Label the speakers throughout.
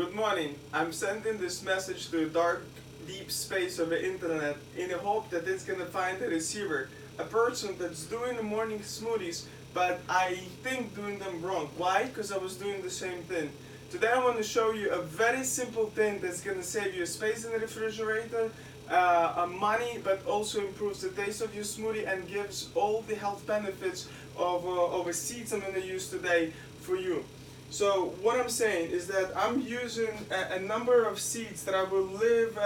Speaker 1: Good morning. I'm sending this message to a dark, deep space of the internet in the hope that it's going to find a receiver, a person that's doing the morning smoothies, but I think doing them wrong. Why? Because I was doing the same thing. Today I want to show you a very simple thing that's going to save you space in the refrigerator, money, but also improves the taste of your smoothie and gives all the health benefits of the seeds I'm going to use today for you. So what I'm saying is that I'm using a number of seeds that I will leave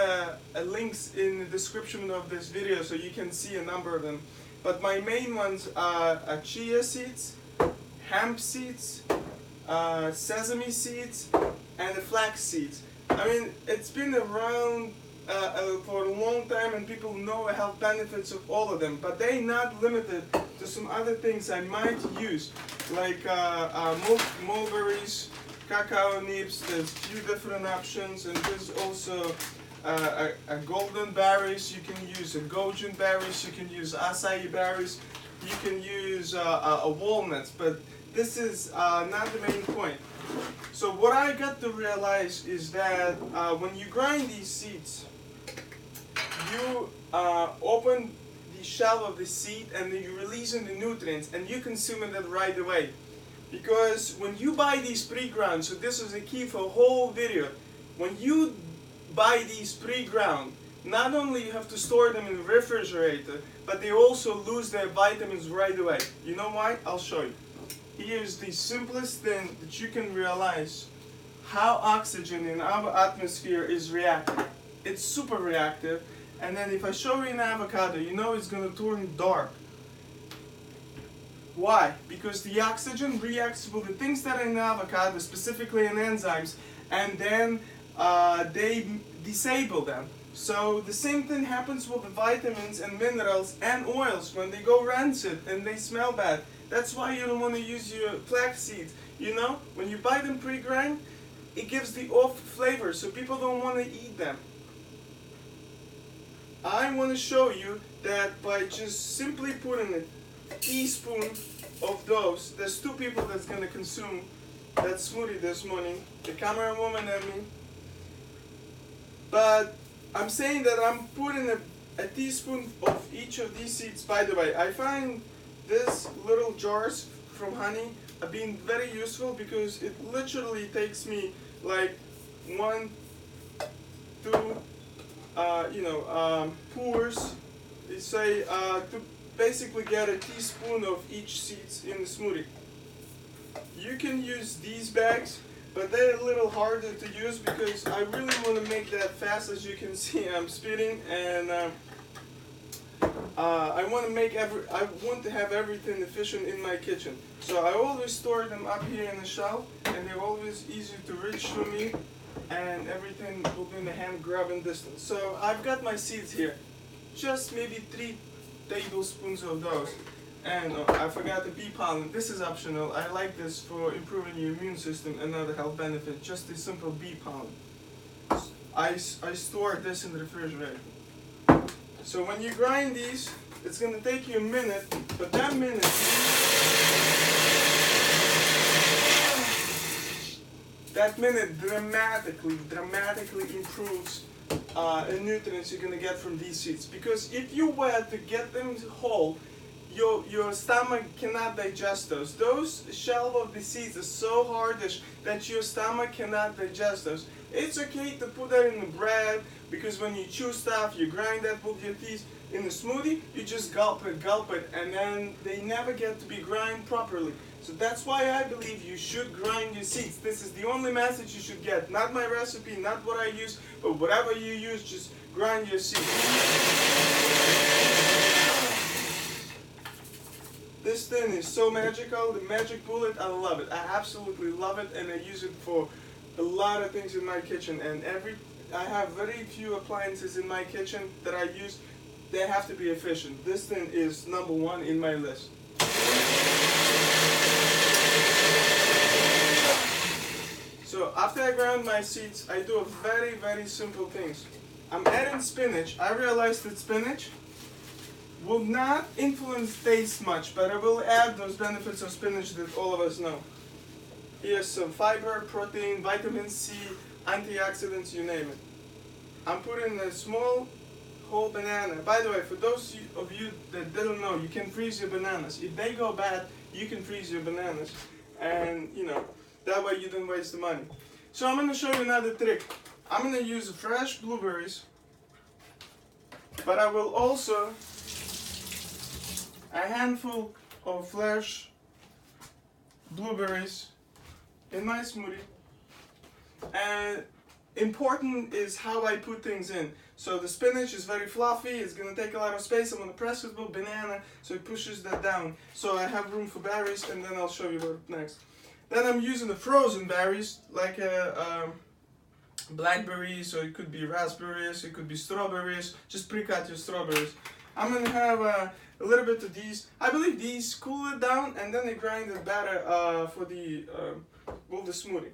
Speaker 1: links in the description of this video so you can see a number of them. But my main ones are chia seeds, hemp seeds, sesame seeds, and the flax seeds. I mean, it's been around for a long time and people know the health benefits of all of them, but they're not limited to some other things I might use, like mulberries, cacao nibs. There's a few different options, and there's also a golden berries. You can use a goji berries, you can use acai berries, you can use walnuts, but this is not the main point. So what I got to realize is that when you grind these seeds, you open the shell of the seed and then you release in the nutrients and you consume it right away. Because when you buy these pre-ground, so this is a key for the whole video, when you buy these pre-ground, not only you have to store them in the refrigerator, but they also lose their vitamins right away. You know why? I'll show you. Here's the simplest thing that you can realize how oxygen in our atmosphere is reactive. It's super reactive, and then if I show you an avocado, you know it's going to turn dark. Why? Because the oxygen reacts with the things that are in the avocado, specifically in enzymes, and then they disable them. So the same thing happens with the vitamins and minerals and oils when they go rancid and they smell bad. That's why you don't want to use your flax seeds. You know, when you buy them pre-grind, it gives the off flavor, so people don't want to eat them. I want to show you that by just simply putting a teaspoon of those, there's two people that's going to consume that smoothie this morning, the camera woman and me. But I'm saying that I'm putting a teaspoon of each of these seeds. By the way, I find these little jars from honey are being very useful because it literally takes me like 1, 2, pours. They say to basically get a teaspoon of each seeds in the smoothie. You can use these bags, but they're a little harder to use because I really want to make that fast. As you can see, I'm speeding, and I want to have everything efficient in my kitchen. So I always store them up here in the shelf, and they're always easy to reach for me, and everything will be in the hand grabbing distance. So I've got my seeds here, just maybe 3 tablespoons of those. And I forgot the bee pollen. This is optional. I like this for improving your immune system, another health benefit, just a simple bee pollen. I store this in the refrigerator. So when you grind these, it's going to take you a minute, but that minute, dramatically improves the nutrients you're going to get from these seeds. Because if you were to get them whole, your stomach cannot digest those. Those shell of the seeds are so hardish that your stomach cannot digest those. It's okay to put that in the bread, because when you chew stuff, you grind that with your teeth. In the smoothie, you just gulp it, and then they never get to be ground properly. So that's why I believe you should grind your seeds. This is the only message you should get. Not my recipe, not what I use, but whatever you use, just grind your seeds. This thing is so magical, the magic bullet, I love it. I absolutely love it, and I use it for a lot of things in my kitchen. And I have very few appliances in my kitchen that I use. They have to be efficient. This thing is number 1 in my list. So after I grind my seeds, I do a very simple things. I'm adding spinach. I realized that spinach will not influence taste much, but I will add those benefits of spinach that all of us know. Here's some fiber, protein, vitamin C, antioxidants, you name it. I'm putting a small whole banana. By the way, for those of you that don't know, you can freeze your bananas. If they go bad, you can freeze your bananas. And, you know, that way you don't waste the money. So I'm going to show you another trick. I'm going to use fresh blueberries, but I will also a handful of fresh blueberries in my smoothie. And important is how I put things in. So the spinach is very fluffy, it's going to take a lot of space. I'm going to press it with banana so it pushes that down. So I have room for berries, and then I'll show you what next. Then I'm using the frozen berries, like blackberries, or it could be raspberries, it could be strawberries. Just pre-cut your strawberries. I'm going to have a little bit of these. I believe these cool it down, and then they grind it better for the smoothie.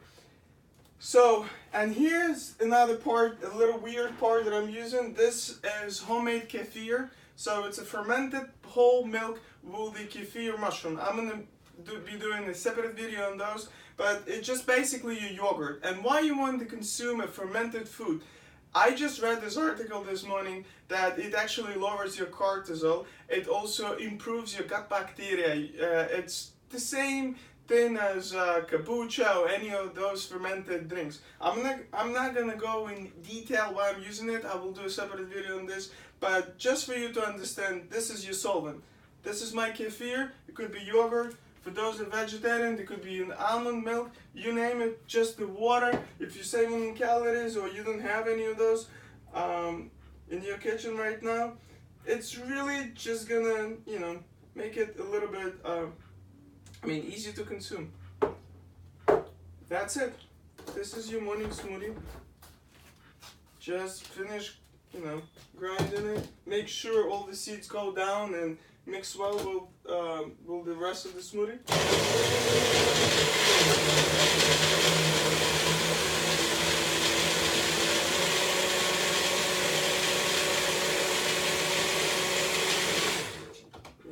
Speaker 1: So, and here's another part, a little weird part that I'm using. This is homemade kefir. So it's a fermented whole milk with the kefir mushroom. I'm going to be doing a separate video on those, but it's just basically a yogurt. And why you want to consume a fermented food? I just read this article this morning that it actually lowers your cortisol. It also improves your gut bacteria. It's the same thing as kombucha or any of those fermented drinks. I'm not gonna go in detail why I'm using it. I will do a separate video on this, but just for you to understand, this is your solvent. This is my kefir. It could be yogurt. For those that are vegetarian, it could be an almond milk, you name it, just the water. If you're saving calories or you don't have any of those in your kitchen right now, it's really just gonna, you know, make it a little bit, easy to consume. That's it. This is your morning smoothie. Just finish, you know, grinding it. Make sure all the seeds go down and mix well with the rest of the smoothie.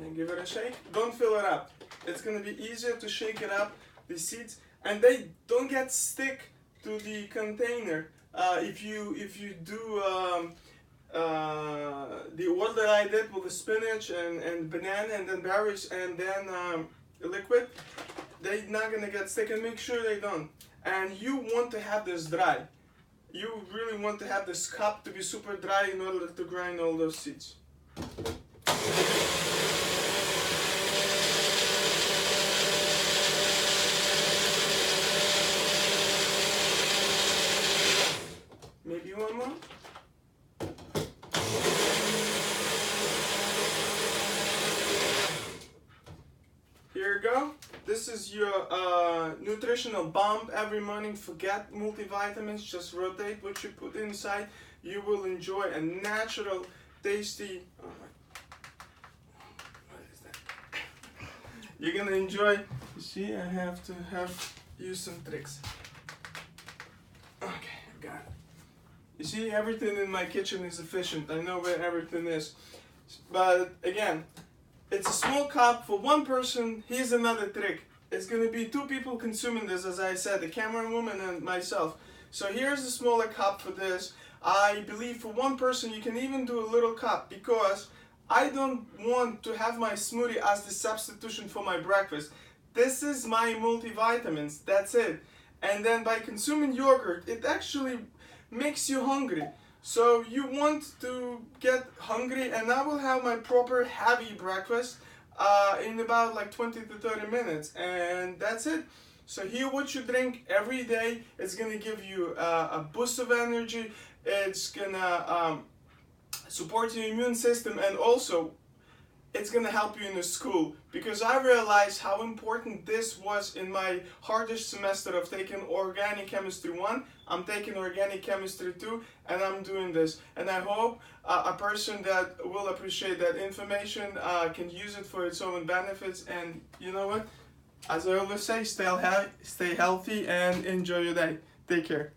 Speaker 1: And give it a shake. Don't fill it up. It's going to be easier to shake it up, the seeds, and they don't get stick to the container. If you do the order that I did with the spinach and banana and then berries and then liquid, they're not going to get stick, and make sure they don't. And you want to have this dry. You really want to have this cup to be super dry in order to grind all those seeds. Maybe one more. Here you go. This is your nutritional bomb every morning. Forget multivitamins, just rotate what you put inside. You will enjoy a natural, tasty, what is that? You're gonna enjoy. You see, I have to use some tricks. Okay, I got it. You see, everything in my kitchen is efficient. I know where everything is. But again, it's a small cup for one person. Here's another trick. It's going to be 2 people consuming this, as I said, the camerawoman and myself. So here's a smaller cup for this. I believe for one person you can even do a little cup, because I don't want to have my smoothie as the substitution for my breakfast. This is my multivitamins. That's it. And then by consuming yogurt, it actually makes you hungry. So you want to get hungry, and I will have my proper heavy breakfast in about like 20 to 30 minutes, and that's it. So here what you drink every day, it's gonna give you a boost of energy. It's gonna support your immune system, and also it's gonna help you in the school, because I realized how important this was in my hardest semester of taking organic chemistry 1. I'm taking organic chemistry 2, and I'm doing this. And I hope a person that will appreciate that information can use it for its own benefits. And you know what? As I always say, stay healthy and enjoy your day. Take care.